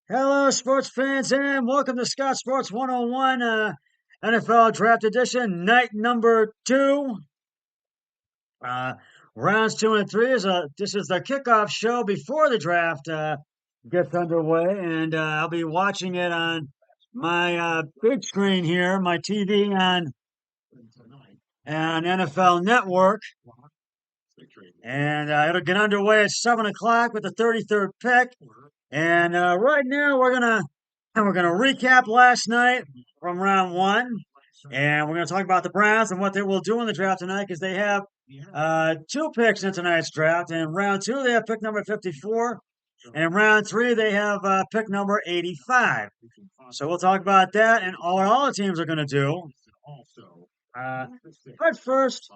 Hello, sports fans, and welcome to Scott Sports 101 NFL Draft Edition, night number two. Uh, Rounds two and three this is the kickoff show before the draft gets underway, and I'll be watching it on my big screen here, my TV on NFL Network, and it'll get underway at 7 o'clock with the 33rd pick. And right now we're gonna recap last night from round one, and we're gonna talk about the Browns and what they will do in the draft tonight because they have two picks in tonight's draft. In round two, they have pick number 54, and in round three, they have pick number 85. So we'll talk about that and what all the teams are gonna do. Uh, but first,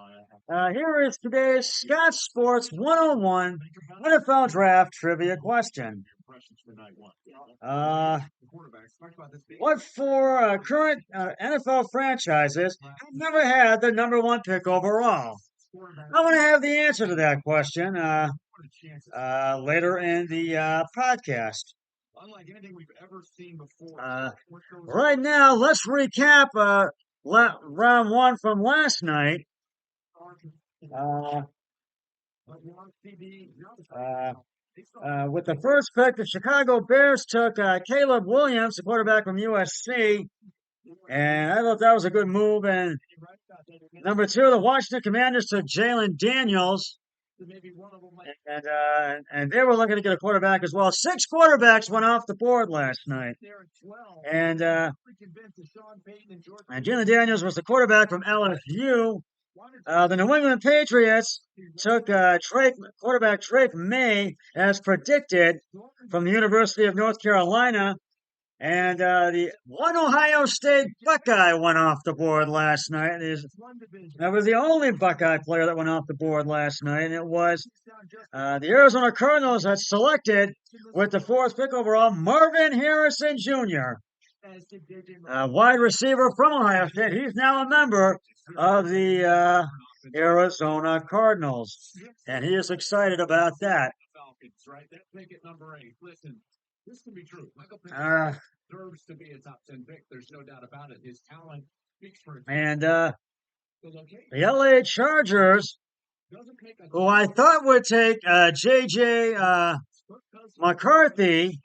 here is today's Scott Sports 101 NFL Draft Trivia question. What four current NFL franchises have never had the number one pick overall? I want to have the answer to that question later in the podcast. Right now, let's recap round one from last night. With the first pick, the Chicago Bears took Caleb Williams, the quarterback from USC, and I thought that was a good move. And number two, the Washington Commanders took Jalen Daniels, and they were looking to get a quarterback as well. 6 quarterbacks went off the board last night, and Jalen Daniels was the quarterback from LSU. The New England Patriots took quarterback Drake May, as predicted, from the University of North Carolina. And the one Ohio State Buckeye went off the board last night. That was the only Buckeye player that went off the board last night, and it was the Arizona Cardinals that selected, with the 4th pick overall, Marvin Harrison Jr., wide receiver from Ohio State. He's now a member of the Arizona Cardinals, and he is excited about that. This can be true. Michael Penix deserves to be a top 10 pick. There's no doubt about it. His talent speaks for itself. And the LA Chargers, who I thought would take J.J. McCarthy,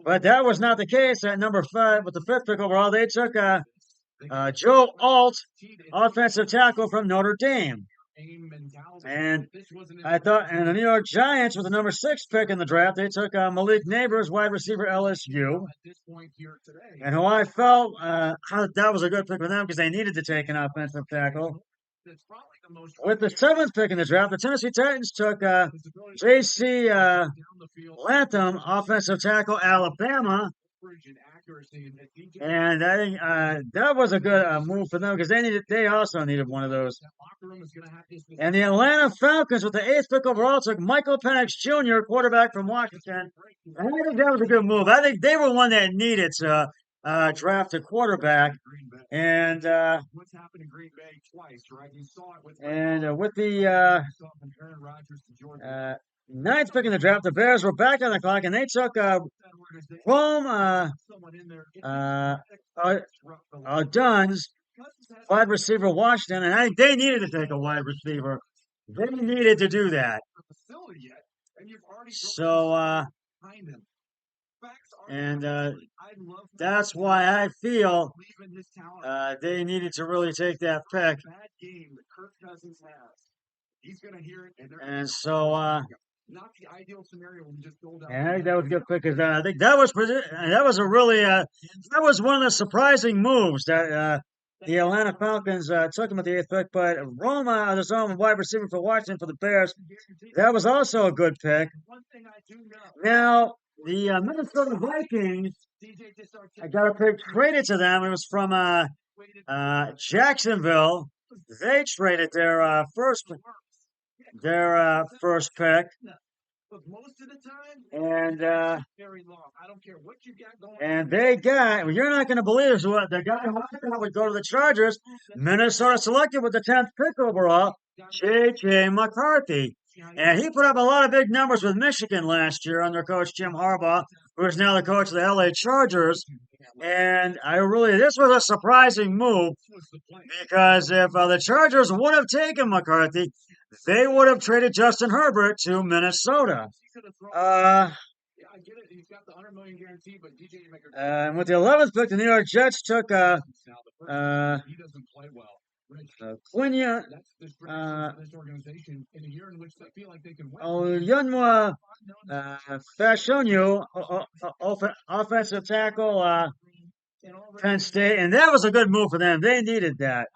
but that was not the case at number 5 with the 5th pick overall. They took Joe Alt, offensive tackle from Notre Dame. And I thought, and the New York Giants with the number 6 pick in the draft, they took Malik Nabers, wide receiver LSU, and who I felt that was a good pick for them because they needed to take an offensive tackle. With the 7th pick in the draft, the Tennessee Titans took J.C. Latham, offensive tackle, Alabama. And I think that was a good move for them because they also needed one of those. And the Atlanta Falcons with the 8th pick overall took Michael Penix Jr., quarterback from Washington. And I think that was a good move. I think they were one that needed to draft a quarterback. And what's happened in Green Bay twice, right? You saw it with the 9th pick in the draft, the Bears were back on the clock, and they took Rome Duns, wide receiver, Washington, and I think they needed to take a wide receiver. They needed to do that. So, that's why I feel they needed to really take that pick. And so, not the ideal scenario we just build out. And I think that was a good pick because I think that was a really that was one of the surprising moves that the Atlanta Falcons took him at the 8th pick. But Roma, the zone wide receiver for Washington for the Bears, that was also a good pick. Now the Minnesota Vikings, I got a pick traded to them. It was from Jacksonville. They traded their first pick. And they got, well, you're not going to believe this, what the guy who would go to the Chargers. Minnesota selected with the 10th pick overall, J.J. McCarthy. And he put up a lot of big numbers with Michigan last year under coach Jim Harbaugh, who is now the coach of the LA Chargers. And this was a surprising move because if the Chargers would have taken McCarthy, they would have traded Justin Herbert to Minnesota. And with the 11th pick, the New York Jets took Quenya Oyunwa Fashanu, offensive tackle, Penn State, and that was a good move for them. They needed that.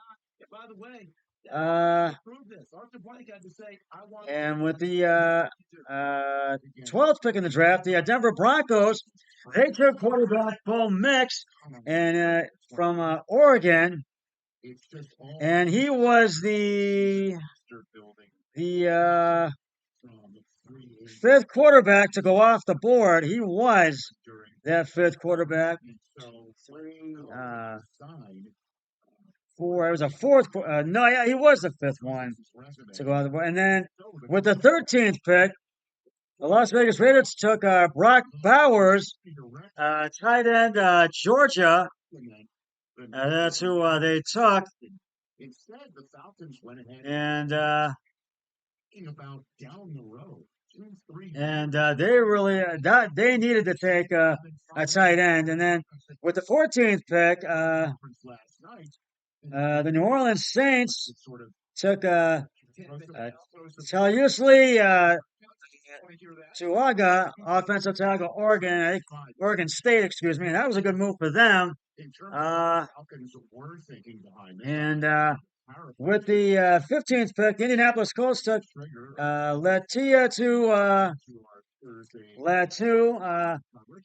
And with the 12th pick in the draft, the Denver Broncos, they took quarterback Bo Nix and from Oregon, and he was the fifth quarterback to go off the board. He was that fifth quarterback. Four. It was a fourth. He was the fifth one to go off the board. And then with the 13th pick, the Las Vegas Raiders took Brock Bowers, tight end, Georgia. That's who they took. And they really they needed to take a tight end. And then with the 14th pick, the New Orleans Saints took Taliusli Tuaga, offensive tackle, Oregon State, excuse me. And that was a good move for them. And with the 15th pick, the Indianapolis Colts took Latia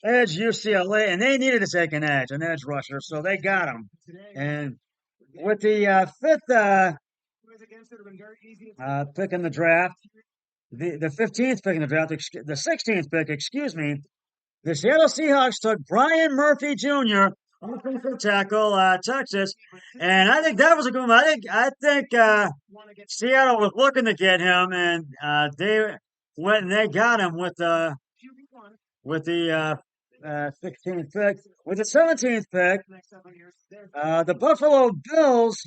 edge UCLA, and they needed to take an edge rusher, so they got him. And with the fifth pick in the draft, the 15th pick in the draft, the 16th pick, excuse me, the Seattle Seahawks took Brian Murphy Jr., offensive tackle, Texas, and I think that was a good one. I think Seattle was looking to get him, and they went and they got him with the 16th pick. With the 17th pick, the Buffalo Bills,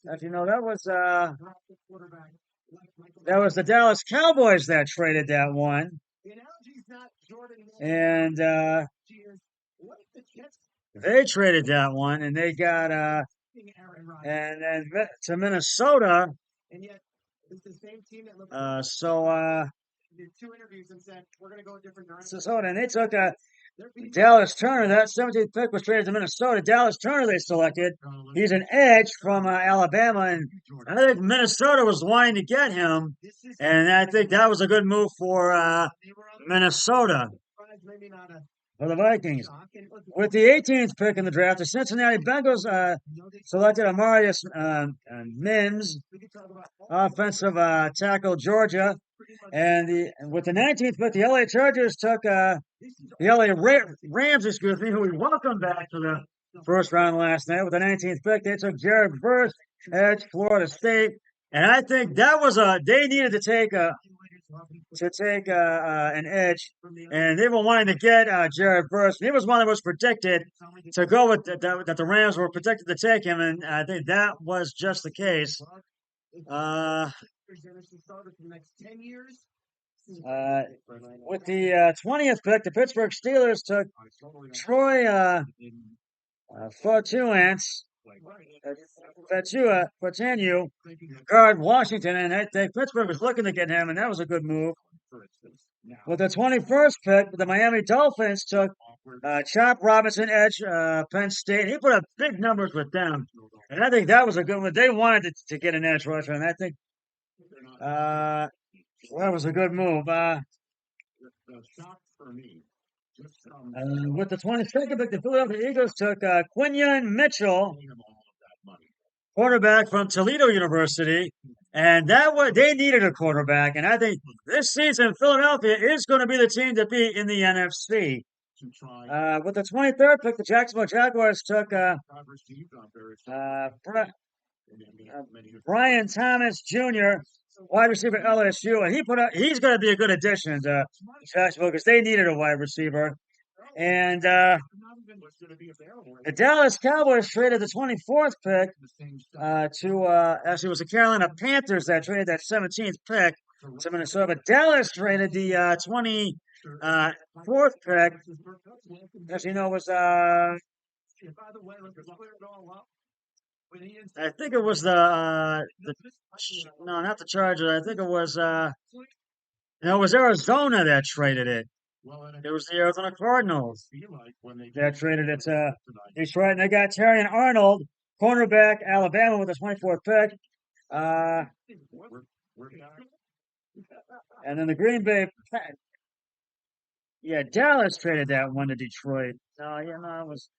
if you know, that was the Dallas Cowboys that traded that one. And they traded that one, and they got and then to Minnesota. Did 2 interviews and said we're going to go a different direction. So and they took Dallas Turner. That 17th pick was traded to Minnesota. Dallas Turner they selected. He's an edge from Alabama, and I think Minnesota was wanting to get him, and I think that was a good move for Minnesota. For the Vikings. With the 18th pick in the draft, the Cincinnati Bengals selected Amarius Mims, offensive tackle, Georgia. And with the 19th pick, the LA Chargers took the LA Rams, who we welcomed back to the first round last night. With the 19th pick, they took Jared Verse, edge, Florida State. And I think that was they needed to take an edge, and they were wanting to get Jared Verse. He was one that was predicted to go with that the Rams were predicted to take him, and I think that was just the case. With the 20th pick, the Pittsburgh Steelers took Troy Fatanu, guard Washington, and I think Pittsburgh was looking to get him, and that was a good move. With the 21st pick, the Miami Dolphins took Chop Robinson, edge, Penn State. He put up big numbers with them, and I think that was a good one. They wanted to get an edge rusher, and I think that was a good move. With the 22nd pick, the Philadelphia Eagles took Quinyon Mitchell, quarterback from Toledo University, and they needed a quarterback. And I think this season, Philadelphia is going to be the team to beat in the NFC. With the 23rd pick, the Jacksonville Jaguars took Brian Thomas Jr., wide receiver at LSU, and he's going to be a good addition to Jacksonville because they needed a wide receiver. And the Dallas Cowboys traded the 24th pick actually, it was the Carolina Panthers that traded that 17th pick to Minnesota. But Dallas traded the 24th pick. Actually, no, it was I think it was no, not the Chargers. I think it was it was Arizona that traded it. It was the Arizona Cardinals that traded it to Detroit, and they got Terrion Arnold, cornerback, Alabama, with the 24th pick. And then the Green Bay, Dallas traded that one to Detroit. No, it was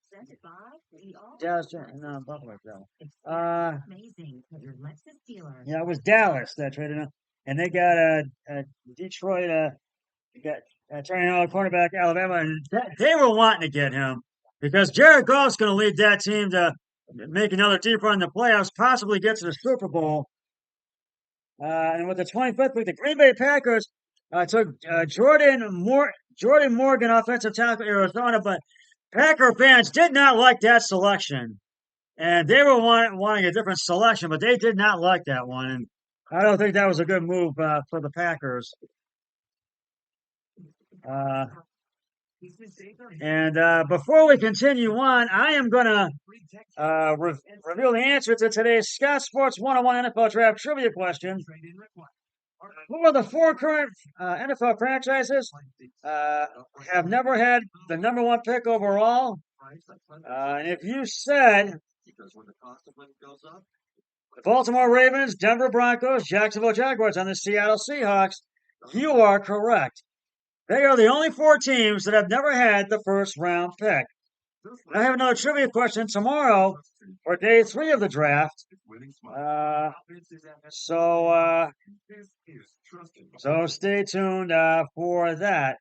Dallas. No, Buffalo. It was Dallas that traded him, and they got Detroit. Got turning out cornerback Alabama, and they were wanting to get him because Jared Goff's going to lead that team to make another deep run in the playoffs, possibly get to the Super Bowl. And with the 25th pick, the Green Bay Packers took Jordan Morgan, offensive tackle, Arizona, but Packer fans did not like that selection, and they were wanting a different selection, but they did not like that one, and I don't think that was a good move for the Packers. Before we continue on, I am going to reveal the answer to today's Scott Sports 101 NFL Draft Trivia question. Who are the 4 current NFL franchises have never had the number 1 pick overall? And if you said the Baltimore Ravens, Denver Broncos, Jacksonville Jaguars, and the Seattle Seahawks, you are correct. They are the only 4 teams that have never had the first round pick. I have another trivia question tomorrow for day 3 of the draft. So stay tuned for that.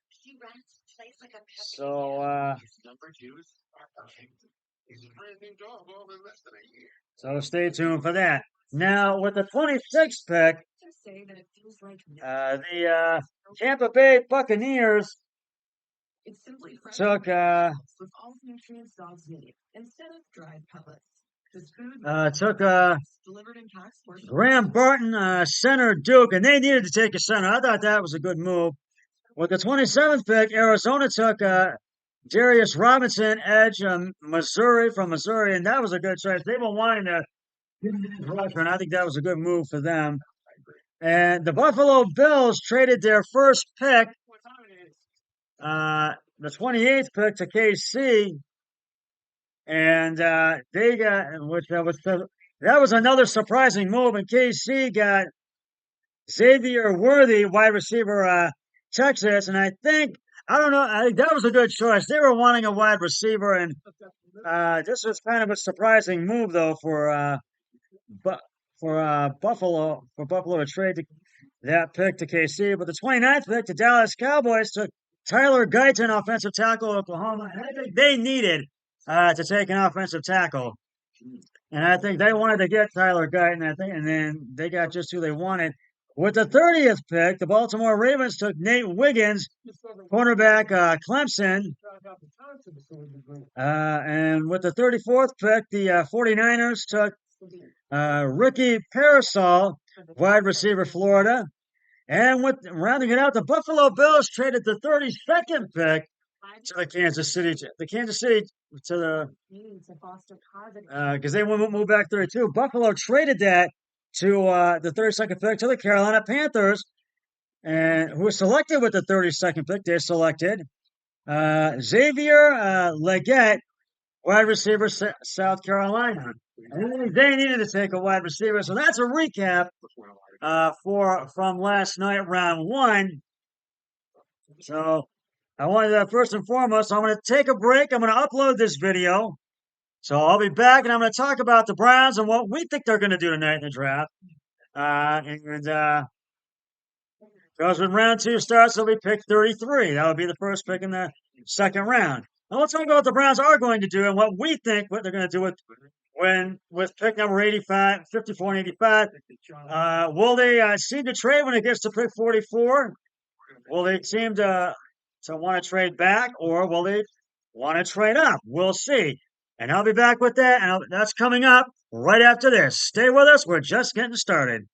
So stay tuned for that. Now, with the 26th pick, the Tampa Bay Buccaneers took Graham Barton, center Duke, and they needed to take a center. I thought that was a good move. With the 27th pick, Arizona took Darius Robinson, edge from Missouri, and that was a good choice. They've been wanting to rusher, and I think that was a good move for them. And the Buffalo Bills traded their first pick, the 28th pick, to KC, and they got, that was another surprising move. And KC got Xavier Worthy, wide receiver, Texas, and I think that was a good choice. They were wanting a wide receiver, and this was kind of a surprising move, though, for Buffalo to trade that pick to KC. But the 29th pick, the Dallas Cowboys took Tyler Guyton, offensive tackle, Oklahoma. And I think they needed to take an offensive tackle. And I think they wanted to get Tyler Guyton, and then they got just who they wanted. With the 30th pick, the Baltimore Ravens took Nate Wiggins, cornerback, Clemson. And with the 34th pick, the 49ers took Ricky Parasol, wide receiver, Florida. And with rounding it out, the Buffalo Bills traded the 32nd pick to the Kansas City because they won't move back 32. Buffalo traded that to the 32nd pick to the Carolina Panthers, and who was selected with the 32nd pick. They selected Xavier Legette, wide receiver, South Carolina. And they needed to take a wide receiver, so that's a recap from last night, round 1. So I wanted to, first and foremost, I'm going to take a break. I'm going to upload this video. So I'll be back, and I'm going to talk about the Browns and what we think they're going to do tonight in the draft. Because when round 2 starts, it'll be pick 33. That will be the first pick in the second round. Now let's talk about what the Browns are going to do and what we think what they're going to do with when with pick number 85, 54 and 85. Will they seem to trade when it gets to pick 44? Will they seem to want to trade back, or will they want to trade up? We'll see. And I'll be back with that, and that's coming up right after this. Stay with us. We're just getting started.